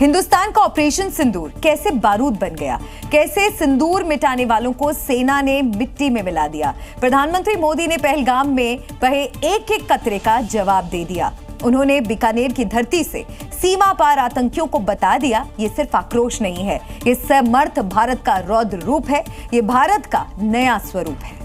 हिंदुस्तान का ऑपरेशन सिंदूर कैसे बारूद बन गया, कैसे सिंदूर मिटाने वालों को सेना ने मिट्टी में मिला दिया। प्रधानमंत्री मोदी ने पहलगाम में बहे एक एक कतरे का जवाब दे दिया। उन्होंने बीकानेर की धरती से सीमा पार आतंकियों को बता दिया, ये सिर्फ आक्रोश नहीं है, ये समर्थ भारत का रौद्र रूप है, ये भारत का नया स्वरूप है।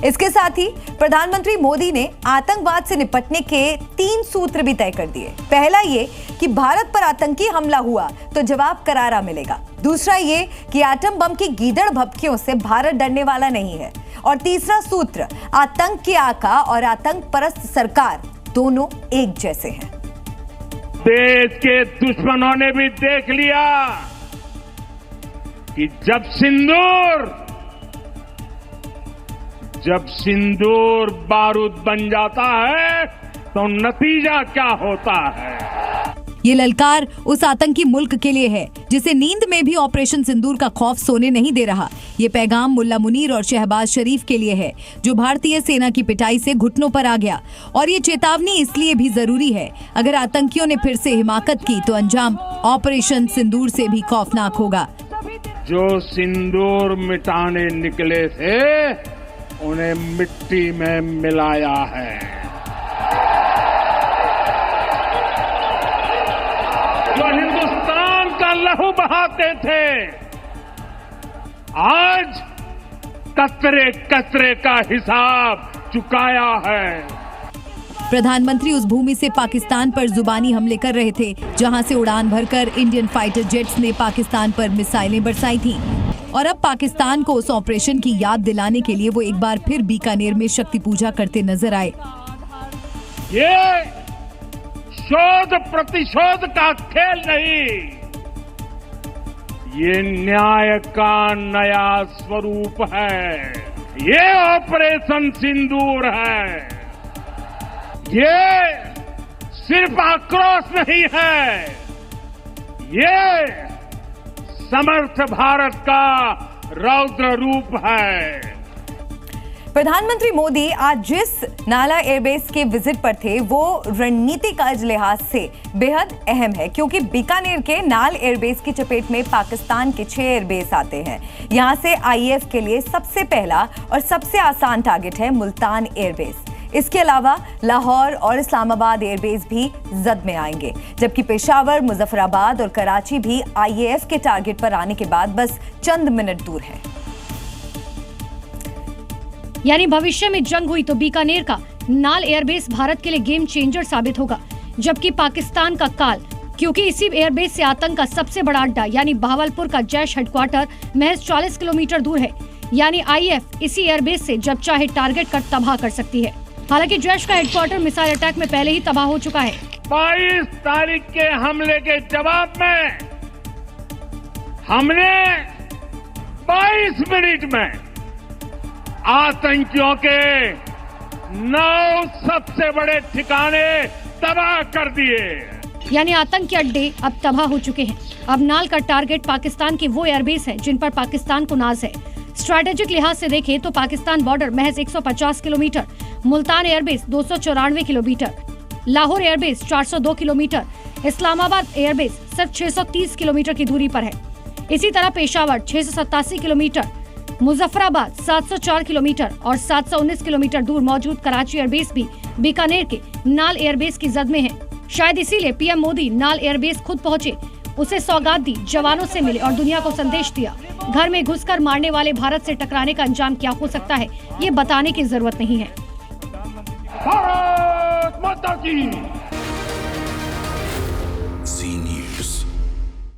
इसके साथ ही प्रधानमंत्री मोदी ने आतंकवाद से निपटने के 3 सूत्र भी तय कर दिए। पहला ये कि भारत पर आतंकी हमला हुआ तो जवाब करारा मिलेगा। दूसरा ये कि एटम बम की गीदड़ भभकियों से भारत डरने वाला नहीं है। और तीसरा सूत्र, आतंक के आका और आतंक परस्त सरकार दोनों एक जैसे हैं। देश के दुश्मनों ने भी देख लिया कि जब सिंदूर बारूद बन जाता है तो नतीजा क्या होता है। ये ललकार उस आतंकी मुल्क के लिए है जिसे नींद में भी ऑपरेशन सिंदूर का खौफ सोने नहीं दे रहा। ये पैगाम मुल्ला मुनीर और शहबाज शरीफ के लिए है जो भारतीय सेना की पिटाई से घुटनों पर आ गया। और ये चेतावनी इसलिए भी जरूरी है, अगर आतंकियों ने फिर से हिमाकत की तो अंजाम ऑपरेशन सिंदूर से भी खौफनाक होगा। जो सिंदूर मिटाने निकले थे उन्हें मिट्टी में मिलाया है। जो हिंदुस्तान का लहू बहाते थे आज कतरे कतरे का हिसाब चुकाया है। प्रधानमंत्री उस भूमि से पाकिस्तान पर जुबानी हमले कर रहे थे जहां से उड़ान भरकर इंडियन फाइटर जेट्स ने पाकिस्तान पर मिसाइलें बरसाई थीं। और अब पाकिस्तान को उस ऑपरेशन की याद दिलाने के लिए वो एक बार फिर बीकानेर में शक्ति पूजा करते नजर आए। ये शोध प्रतिशोध का खेल नहीं, ये न्याय का नया स्वरूप है। ये ऑपरेशन सिंदूर है। ये सिर्फ आक्रोश नहीं है, ये समर्थ भारत का रौद्र रूप है। प्रधानमंत्री मोदी आज जिस नाला एयरबेस के विजिट पर थे वो रणनीतिक लिहाज से बेहद अहम है, क्योंकि बीकानेर के नाल एयरबेस की चपेट में पाकिस्तान के 6 एयरबेस आते हैं। यहां से आईएएफ के लिए सबसे पहला और सबसे आसान टारगेट है मुल्तान एयरबेस। इसके अलावा लाहौर और इस्लामाबाद एयरबेस भी जद में आएंगे, जबकि पेशावर, मुजफ्फराबाद और कराची भी आईएएफ के टारगेट पर आने के बाद बस चंद मिनट दूर है। यानी भविष्य में जंग हुई तो बीकानेर का नाल एयरबेस भारत के लिए गेम चेंजर साबित होगा, जबकि पाकिस्तान का काल, क्योंकि इसी एयरबेस से आतंक का सबसे बड़ा अड्डा यानी बहावलपुर का जैश हेडक्वार्टर महज 40 किलोमीटर दूर है। यानी आईएएफ इसी एयरबेस से जब चाहे टारगेट कर तबाह कर सकती है। हालांकि जैश का हेडक्वार्टर मिसाइल अटैक में पहले ही तबाह हो चुका है। 22 तारीख के हमले के जवाब में हमने 22 मिनट में आतंकियों के 9 सबसे बड़े ठिकाने तबाह कर दिए। यानी आतंक के अड्डे अब तबाह हो चुके हैं। अब नाल का टारगेट पाकिस्तान के वो एयरबेस है जिन पर पाकिस्तान को नाज है। स्ट्रैटेजिक लिहाज से देखें तो पाकिस्तान बॉर्डर महज 150 kilometre, Multan airbase 294 kilometre, Lahore airbase 402 kilometre, Islamabad airbase सिर्फ 630 किलोमीटर की दूरी पर है। इसी तरह पेशावर 687 किलोमीटर, मुजफ्फराबाद 704 किलोमीटर और 719 किलोमीटर दूर मौजूद कराची एयरबेस भी बीकानेर के नाल एयरबेस की जद में है। शायद इसीलिए पीएम मोदी नाल एयरबेस खुद पहुंचे, उसे सौगात दी, जवानों से मिले और दुनिया को संदेश दिया। घर में घुसकर मारने वाले भारत से टकराने का अंजाम क्या हो सकता है, ये बताने की जरूरत नहीं है। भारत माता की